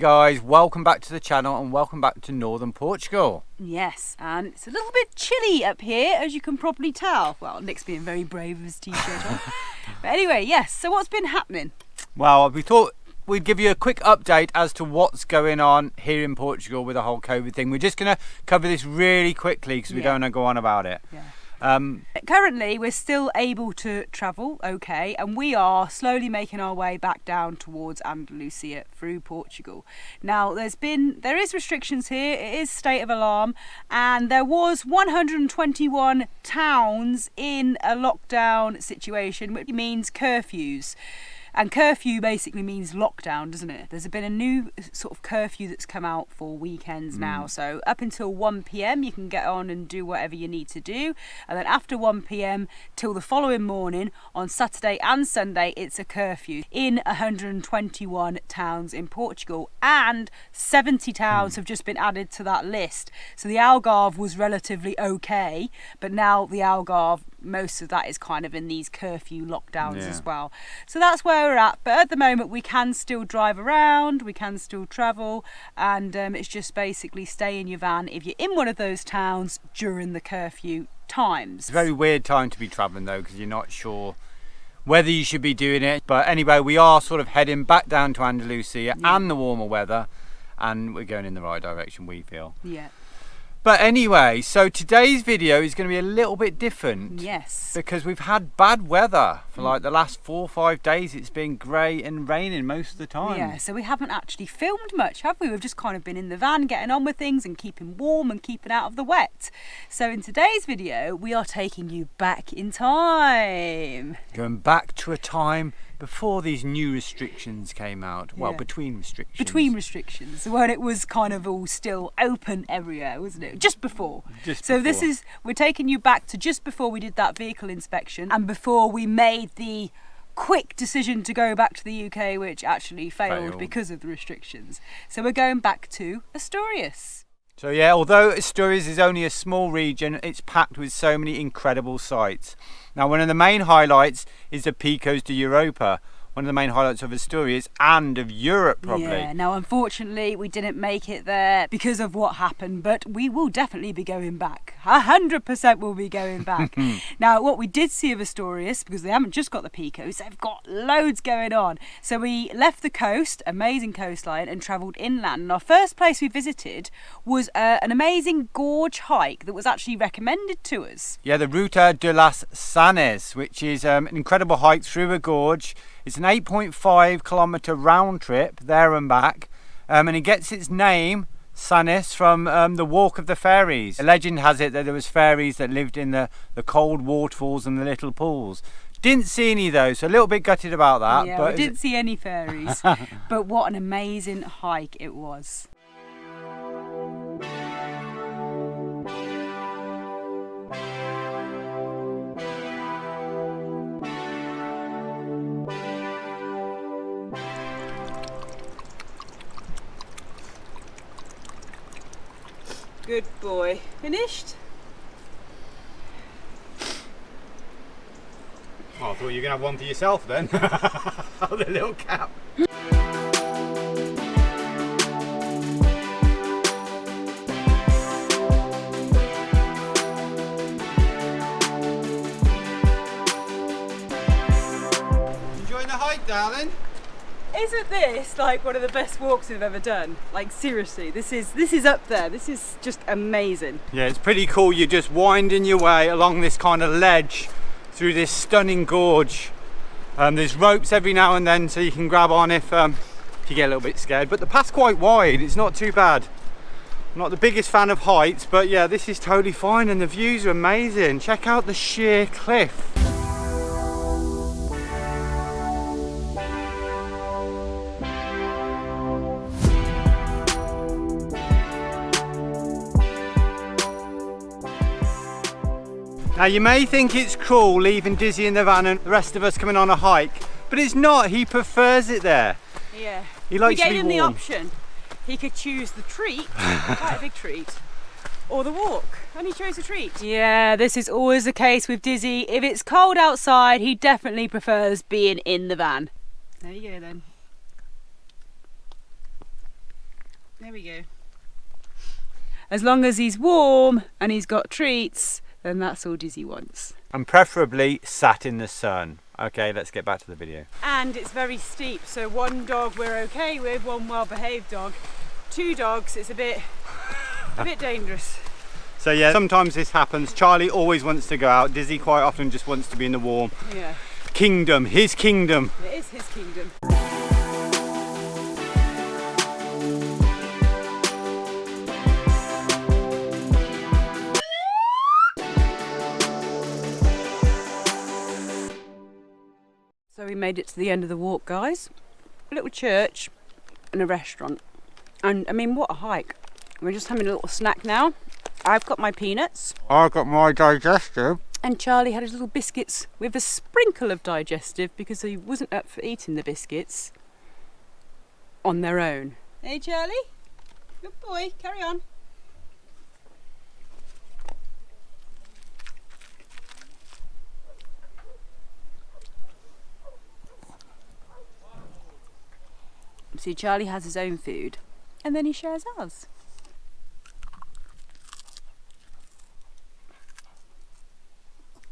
guys, welcome back to the channel and welcome back to northern Portugal. Yes, and it's a little bit chilly up here, as you can probably tell. Well, Nick's being very brave with his t-shirt on. But anyway, yes, so what's been happening? Well, we thought we'd give you a quick update as to what's going on here in Portugal with the whole COVID thing. We're just going to cover this really quickly because we don't want to go on about it. Yeah. Currently we're still able to travel okay, and we are slowly making our way back down towards Andalusia through Portugal. Now there is restrictions here, it is state of alarm, and there was 121 towns in a lockdown situation, which means curfews. And curfew basically means lockdown, doesn't it? There's been a new sort of curfew that's come out for weekends now. So up until 1 PM you can get on and do whatever you need to do. And then after 1 PM till the following morning on Saturday and Sunday, it's a curfew in 121 towns in Portugal. And 70 towns have just been added to that list. So the Algarve was relatively okay, but now the Algarve, most of that is kind of in these curfew lockdowns as well. So that's where we're at, but at the moment we can still drive around, we can still travel, and it's just basically stay in your van if you're in one of those towns during the curfew times. It's a very weird time to be travelling though, because you're not sure whether you should be doing it. But anyway, we are sort of heading back down to Andalusia and the warmer weather, and we're going in the right direction, we feel. Yeah. But anyway, so today's video is going to be a little bit different. Yes. Because we've had bad weather for like the last 4 or 5 days. It's been grey and raining most of the time. Yeah, so we haven't actually filmed much, have we? We've just kind of been in the van getting on with things and keeping warm and keeping out of the wet. So in today's video, we are taking you back in time. Going back to a time before these new restrictions came out. Well, between restrictions. Between restrictions, when it was kind of all still open everywhere, wasn't it? Just before. We're taking you back to just before we did that vehicle inspection and before we made the quick decision to go back to the UK, which actually failed because of the restrictions. So we're going back to Asturias. So yeah, although Asturias is only a small region, it's packed with so many incredible sights. Now, one of the main highlights is the Picos de Europa, one of the main highlights of Asturias and of Europe probably. Yeah, now unfortunately we didn't make it there because of what happened, but we will definitely be going back. 100% will be going back. Now, what we did see of Asturias, because they haven't just got the Picos, they've got loads going on. So we left the coast, amazing coastline, and travelled inland. And our first place we visited was an amazing gorge hike that was actually recommended to us. Yeah, the Ruta de las Sanes, which is an incredible hike through a gorge. It's an 8.5 kilometre round trip there and back, and it gets its name, Sanes, from the Walk of the Fairies. A legend has it that there was fairies that lived in the cold waterfalls and the little pools. Didn't see any though, so a little bit gutted about that. Yeah, but we didn't see any fairies, but what an amazing hike it was. Good boy. Finished? Oh, I thought you were going to have one for yourself then. The little cap. Enjoying the hike, darling? Isn't this like one of the best walks we've ever done? Like seriously, this is up there. This is just amazing. Yeah, it's pretty cool. You're just winding your way along this kind of ledge through this stunning gorge. There's ropes every now and then so you can grab on if you get a little bit scared. But the path's quite wide. It's not too bad. I'm not the biggest fan of heights, but yeah, this is totally fine and the views are amazing. Check out the sheer cliff. Now you may think it's cruel leaving Dizzee in the van and the rest of us coming on a hike, but it's not. He prefers it there. Yeah. He likes to be We gave him warm. the option. He could choose the treat, quite a big treat, or the walk, and he chose a treat. Yeah, this is always the case with Dizzee. If it's cold outside, he definitely prefers being in the van. There you go then. There we go. As long as he's warm and he's got treats, then that's all Dizzee wants. And preferably sat in the sun. Okay, let's get back to the video. And it's very steep, so one dog we're okay with, one well-behaved dog. Two dogs, it's a bit dangerous. So yeah, sometimes this happens. Charlie always wants to go out. Dizzee quite often just wants to be in the warm. Yeah. Kingdom, his kingdom. It is his kingdom. So we made it to the end of the walk, guys. A little church and a restaurant. And I mean, what a hike. We're just having a little snack now. I've got my peanuts. I've got my digestive. And Charlie had his little biscuits with a sprinkle of digestive because he wasn't up for eating the biscuits on their own. Hey Charlie, good boy, carry on. See, Charlie has his own food and then he shares ours.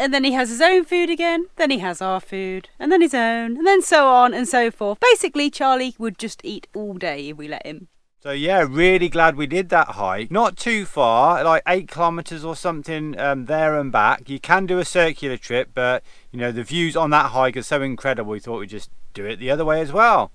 And then he has his own food again, then he has our food, and then his own, and then so on and so forth. Basically, Charlie would just eat all day if we let him. So yeah, really glad we did that hike. Not too far, like 8 kilometers or something there and back. You can do a circular trip, but you know, the views on that hike are so incredible, we thought we'd just do it the other way as well.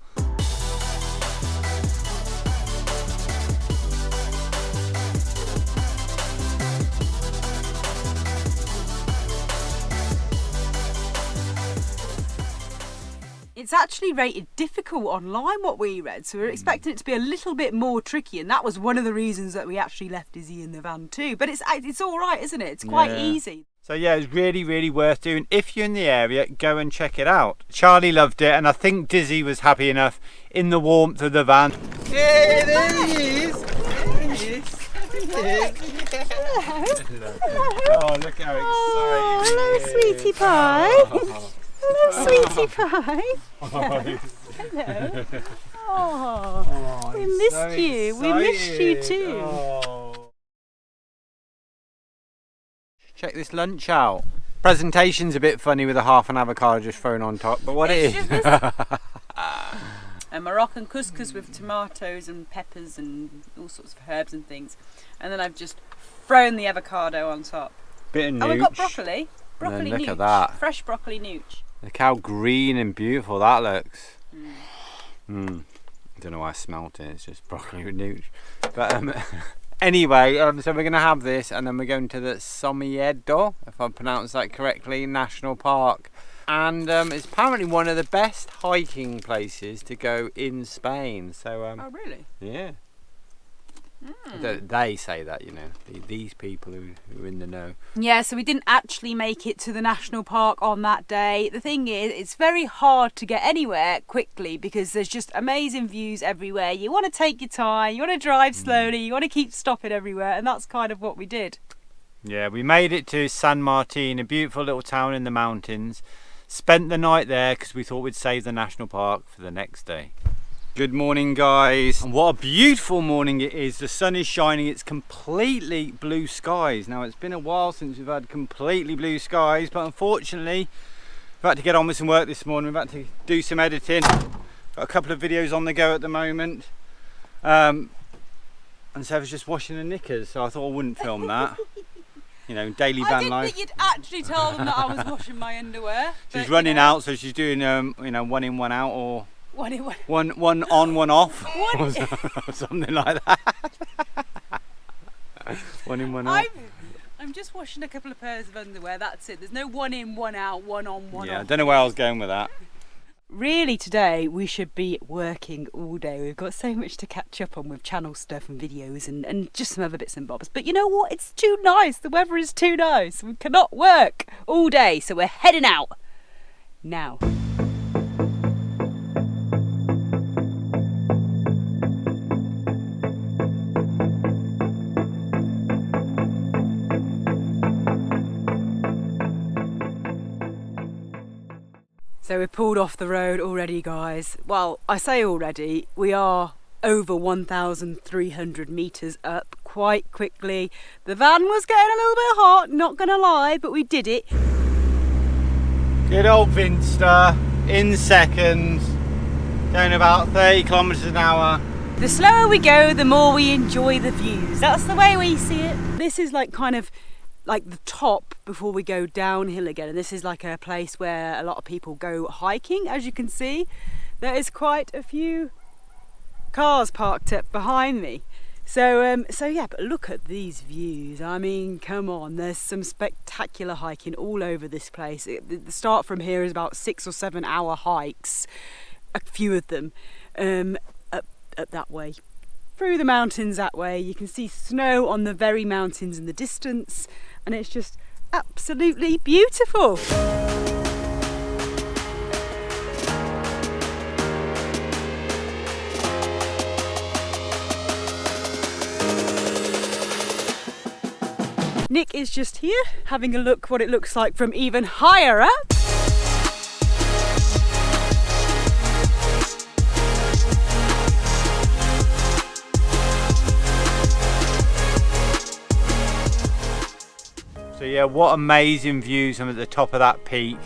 It's actually rated difficult online, what we read, so we were expecting it to be a little bit more tricky, and that was one of the reasons that we actually left Dizzee in the van too. But it's all right, isn't it? It's quite easy. So yeah, it's really worth doing. If you're in the area, go and check it out. Charlie loved it, and I think Dizzee was happy enough in the warmth of the van. Hey, there he is! There he is! Oh, look how excited he hello, is. sweetie pie. Oh. Hello, sweetie pie. Hello. Oh, we missed so you. We missed you too. Oh. Check this lunch out. Presentation's a bit funny with a half an avocado just thrown on top, but what it is. A Moroccan couscous with tomatoes and peppers and all sorts of herbs and things. And then I've just thrown the avocado on top. Bit of nooch. Oh, we've got broccoli. Broccoli look nooch. at that. Fresh broccoli nooch. Look how green and beautiful that looks. I don't know why I smelt it, it's just broccoli with nooch. But anyway, so we're going to have this and then we're going to the Somiedo, if I pronounced that correctly, National Park. And it's apparently one of the best hiking places to go in Spain. So oh, really? Yeah. They say that, you know, these people who are in the know. Yeah, so we didn't actually make it to the national park on that day. The thing is, it's very hard to get anywhere quickly because there's just amazing views everywhere. You want to take your time, you want to drive slowly, you want to keep stopping everywhere, and that's kind of what we did. Yeah, we made it to San Martin, a beautiful little town in the mountains. Spent the night there because we thought we'd save the national park for the next day. Good morning, guys, and what a beautiful morning it is. The sun is shining, it's completely blue skies. Now, it's been a while since we've had completely blue skies, but unfortunately we've had to get on with some work this morning. We've had to do some editing, got a couple of videos on the go at the moment, and Sarah's just washing her knickers, so I thought I wouldn't film that. You know, daily van life. I didn't think you'd actually tell them that I was washing my underwear. She's running out, so she's doing you know, one in, one out, or one on, one off, or something like that. One in, one out. I'm just washing a couple of pairs of underwear, that's it. There's no one in, one out, one on, one off. Yeah, I don't know where I was going with that. Really, today we should be working all day. We've got so much to catch up on with channel stuff and videos and just some other bits and bobs. But you know what? It's too nice. The weather is too nice. We cannot work all day, so we're heading out now. So we pulled off the road already, guys. Well, I say already, we are over 1,300 metres up quite quickly. The van was getting a little bit hot, not gonna lie, but we did it. Good old Vinster in second, going about 30 kilometres an hour. The slower we go, the more we enjoy the views. That's the way we see it. This is like kind of like the top before we go downhill again, and this is like a place where a lot of people go hiking. As you can see, there is quite a few cars parked up behind me. So yeah, but look at these views. I mean, come on, there's some spectacular hiking all over this place. The start from here is about 6 or 7 hour hikes, a few of them, up that way, through the mountains that way. You can see snow on the very mountains in the distance, and it's just absolutely beautiful. Nick is just here having a look what it looks like from even higher up. So yeah, what amazing views from at the top of that peak.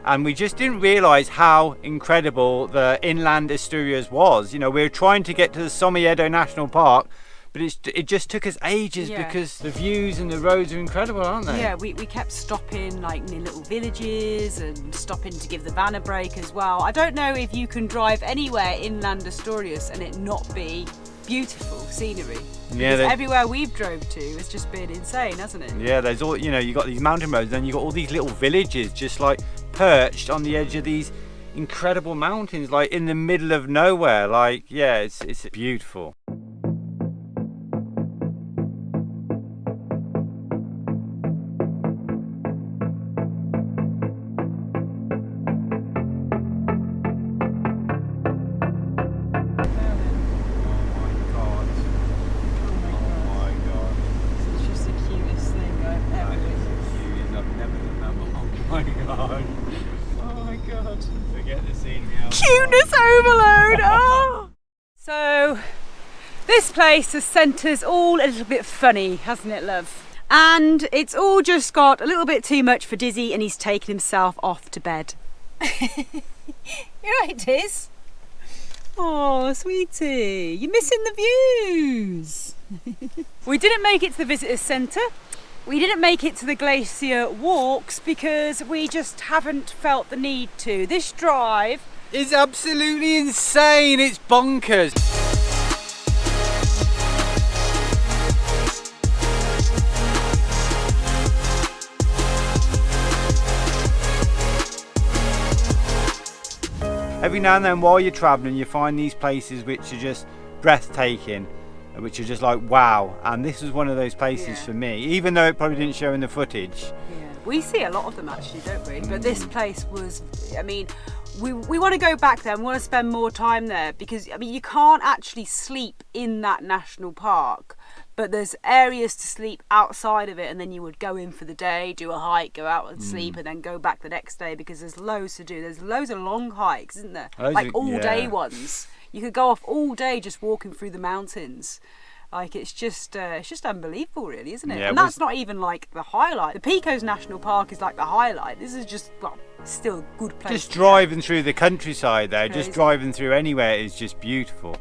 And we just didn't realise how incredible the inland Asturias was. You know, we were trying to get to the Somiedo National Park, but it just took us ages because the views and the roads are incredible, aren't they? Yeah, we kept stopping like near little villages and stopping to give the van a break as well. I don't know if you can drive anywhere inland Asturias and it not be beautiful scenery. Yeah, everywhere we've drove to has just been insane, hasn't it? Yeah, there's all, you know, you got these mountain roads, then you got all these little villages just like perched on the edge of these incredible mountains, like in the middle of nowhere. Like, yeah, it's beautiful. Cuteness overload! Oh. So this place has sent us all a little bit funny, hasn't it, love? And it's all just got a little bit too much for Dizzee, and he's taken himself off to bed. You're right, Diz. Oh, sweetie, you're missing the views. We didn't make it to the visitor centre. We didn't make it to the glacier walks because we just haven't felt the need to. This drive is absolutely insane. It's bonkers. Every now and then while you're traveling, you find these places which are just breathtaking, which are just like wow, and this was one of those places for me, even though it probably didn't show in the footage. We see a lot of them actually, don't we? But this place was, I mean, we want to go back there and we want to spend more time there because, I mean, you can't actually sleep in that national park, but there's areas to sleep outside of it, and then you would go in for the day, do a hike, go out and sleep, and then go back the next day because there's loads to do. There's loads of long hikes, isn't there? Like all day ones. You could go off all day just walking through the mountains. Like it's just unbelievable, really, isn't it? Yeah, and that's not even like the highlight. The Picos National Park is like the highlight. This is just, well, still a good place. Just driving through the countryside there, just driving through anywhere is just beautiful.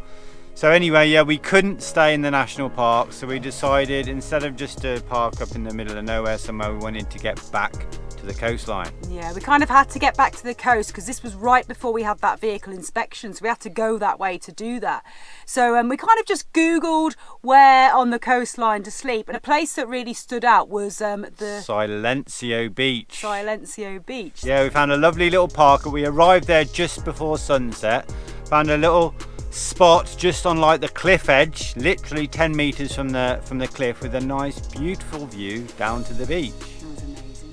So anyway, yeah, we couldn't stay in the national park, so we decided instead of just to park up in the middle of nowhere somewhere, we wanted to get back to the coastline. Yeah, we kind of had to get back to the coast because this was right before we had that vehicle inspection, so we had to go that way to do that. So we kind of just Googled where on the coastline to sleep, and a place that really stood out was the Silencio Beach. Silencio Beach. Yeah, we found a lovely little park. We arrived there just before sunset, found a little spot just on like the cliff edge, literally 10 meters from the cliff, with a nice beautiful view down to the beach. It was amazing.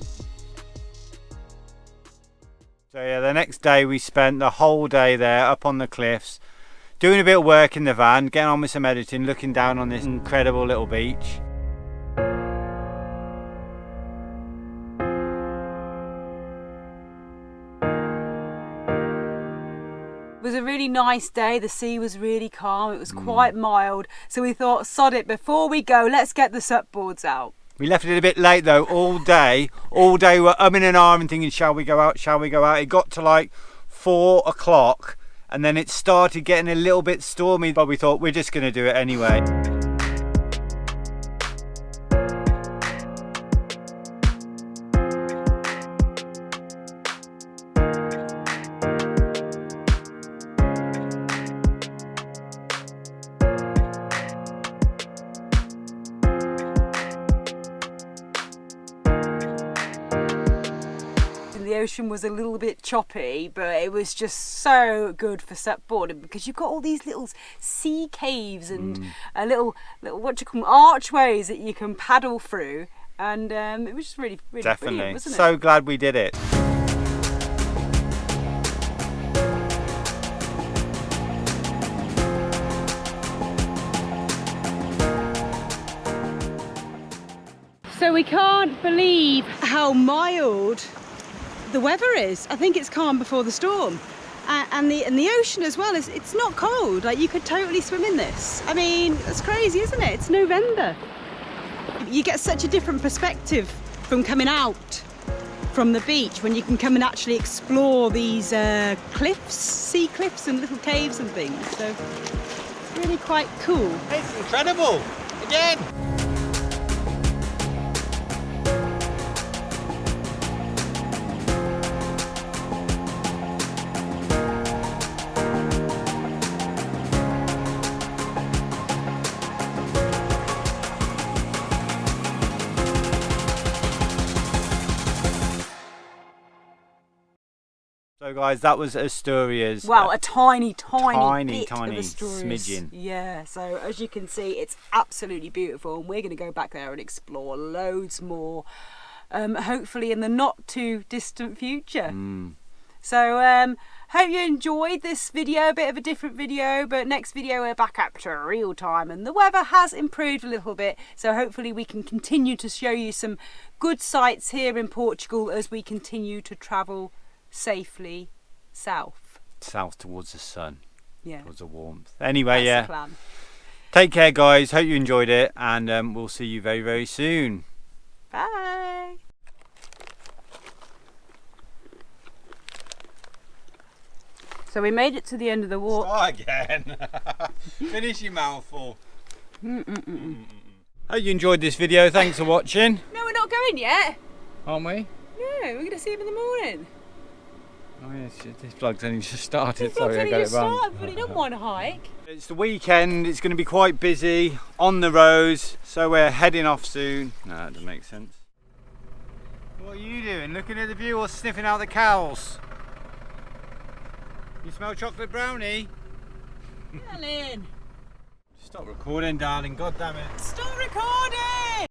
So yeah, the next day we spent the whole day there up on the cliffs, doing a bit of work in the van, getting on with some editing, looking down on this incredible little beach. It was a really nice day. The sea was really calm. It was quite mild. So we thought, sod it, before we go, let's get the SUP boards out. We left it a bit late though, all day we're umming and ahhing thinking, shall we go out, shall we go out? It got to like 4 o'clock and then it started getting a little bit stormy, but we thought we're just going to do it anyway. The ocean was a little bit choppy, but it was just so good for SUP boarding because you've got all these little sea caves and a little what do you call them, archways that you can paddle through, and it was just really Definitely brilliant, wasn't it? So glad we did it. So we can't believe how mild the weather is. I think it's calm before the storm, and the ocean as well. It's not cold. Like, you could totally swim in this. I mean, that's crazy, isn't it? It's November. You get such a different perspective from coming out from the beach when you can come and actually explore these cliffs, sea cliffs and little caves and things. So it's really quite cool. It's incredible. Again. So guys, that was Asturias. Wow, a tiny bit tiny of Asturias. smidgen. Yeah, so as you can see, it's absolutely beautiful, and we're going to go back there and explore loads more, hopefully in the not too distant future. So hope you enjoyed this video, a bit of a different video, but next video we're back up to real time, and the weather has improved a little bit, so hopefully we can continue to show you some good sights here in Portugal as we continue to travel safely south Towards the sun, yeah, towards the warmth. Anyway, that's the yeah, plan. take care guys, hope you enjoyed it, and we'll see you very, very soon. Bye. So we made it to the end of the walk. Start again. Finish your mouthful. Hope you enjoyed this video. Thanks for watching. No, we're not going yet. Aren't we? No, we're going to see him in the morning. Oh yes, this vlog's only just started. This Sorry, I only got it just wrong. started, but he don't want to hike. It's the weekend. It's going to be quite busy on the roads, so we're heading off soon. No, that doesn't make sense. What are you doing? Looking at the view or sniffing out the cows? You smell chocolate brownie? Ellen, Stop recording, darling. God damn it. stop recording!